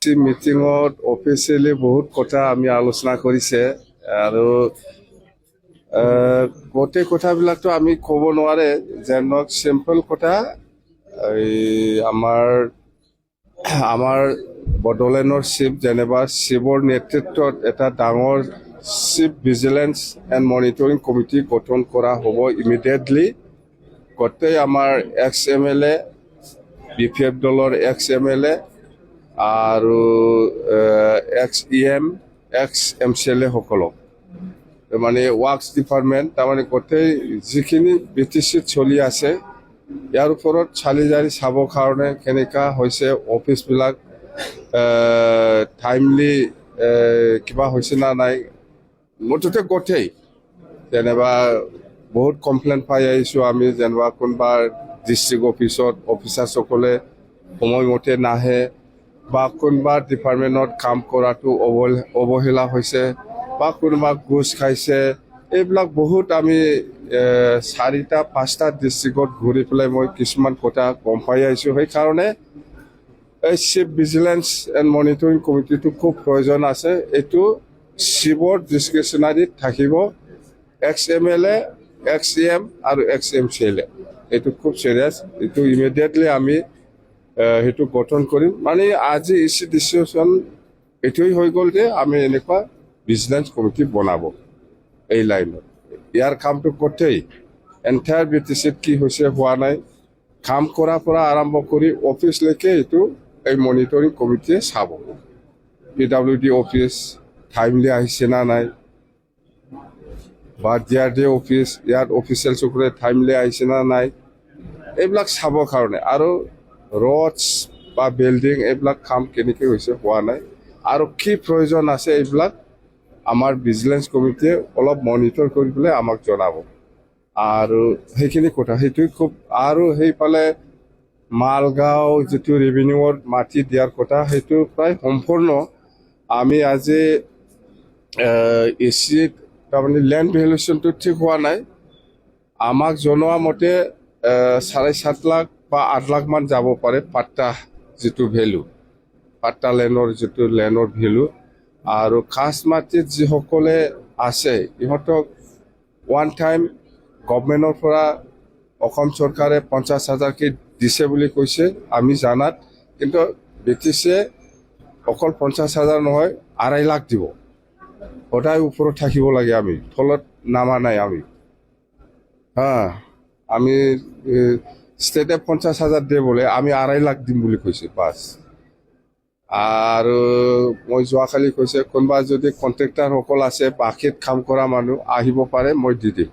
মিটিঙত অফিচিয়েলি বহুত কথা আমি আলোচনা কৰিছে আৰু গোটেই কথাবিলাকতো আমি ক'ব নোৱাৰে যেনক চিম্পল কথা এই আমাৰ বডোলেণ্ডৰ চিফ যেনিবা চিফৰ নেতৃত্বত এটা ডাঙৰ chief vigilance and monitoring committee গঠন কৰা হ'ব ইমিডিয়েটলি। গোটেই আমাৰ এক্স এম এল এ BPF দলৰ এক্স এম এল এ আৰু এক্স EM এক্স MCLA সকলক মানে ৱাৰ্কছ ডিপাৰ্টমেণ্ট তাৰমানে গোটেই যিখিনি BTCত চলি আছে ইয়াৰ ওপৰত চালি জাৰি চাবৰ কাৰণে কেনেকুৱা হৈছে অফিচবিলাক টাইমলি কিবা হৈছে না নাই মুঠতে গোটেই যেনিবা বহুত কমপ্লেইন পাই আহিছোঁ আমি যেনিবা কোনোবা ডিষ্ট্ৰিক্ট অফিচত অফিচাৰসকলে সময়মতে নাহে বা কোনোবা ডিপাৰ্টমেণ্টত কাম কৰাটো অৱহেলা হৈছে বা কোনোবা ঘোচ খাইছে এইবিলাক বহুত আমি 4-5টা ডিষ্ট্ৰিক্টত ঘূৰি পেলাই মই কিছুমান কথা গম পাই আহিছোঁ। সেইকাৰণে এই চিফ ভিজিলেন্স এণ্ড মনিটৰিং কমিটিটো খুব প্ৰয়োজন আছে। এইটো চিফৰ ডিছক্ৰিপশ্যনাৰীত থাকিব এক্স MLA এক্স EM আৰু এক্স MCLA। এইটো খুব চিৰিয়াছ, এইটো ইমিডিয়েটলি আমি সেইটো গঠন কৰিম। মানে আজি ডিচিশ্যন এইটোৱেই হৈ গ'ল যে আমি এনেকুৱা ভিজিলেন্স কমিটি বনাব এই লাইনত। ইয়াৰ কামটো গোটেই এণ্টায়াৰ BTCত কি হৈছে হোৱা নাই কাম কৰাৰ পৰা আৰম্ভ কৰি অফিচলৈকে এইটো এই মনিটৰিং কমিটিয়ে চাব। PWD অফিচ টাইমলি আহিছে না নাই বা DRD অফিচ ইয়াত অফিচিয়েলসকলে টাইমলি আহিছে না নাই এইবিলাক চাবৰ কাৰণে আৰু ৰডছ বা বিল্ডিং এইবিলাক কাম কেনেকৈ হৈছে হোৱা নাই আৰু কি প্ৰয়োজন আছে এইবিলাক আমাৰ ভিজিলেন্স কমিটিয়ে অলপ মনিটৰ কৰি পেলাই আমাক জনাব আৰু সেইখিনি কথা সেইটোৱে খুব। আৰু সেইফালে মালগাঁও যিটো ৰেভিনিউৰ মাটি দিয়াৰ কথা সেইটো প্ৰায় সম্পূৰ্ণ আমি আজি ECত তাৰমানে লেণ্ড ভেলুৱেশ্যনটো ঠিক হোৱা নাই। আমাক জনোৱা মতে 7.5 লাখ বা 8 লাখ মান যাব পাৰে পাট্টা যিটো ভেলু পাট্টা লেণ্ডৰ ভেলু আৰু খাছ মাটিত যিসকলে আছে ইহঁতক ওৱান টাইম গভৰ্ণমেণ্টৰ পৰা অসম চৰকাৰে 50,000কে দিছে বুলি কৈছে আমি জানাত, কিন্তু BTCয়ে অকল 50,000 নহয় 2.5 লাখ দিব। সদায় ওপৰত থাকিব লাগে, আমি তলত নামা নাই আমি আমি ষ্টেটে 50,000 দিয়ে বোলে আমি 2.5 লাখ দিম বুলি কৈছে বাছ। আৰু মই যোৱাকালি কৈছে কোনোবা যদি কণ্ট্ৰেক্টাৰসকল আছে বাকীত কাম কৰা মানুহ আহিব পাৰে মই দি দিম।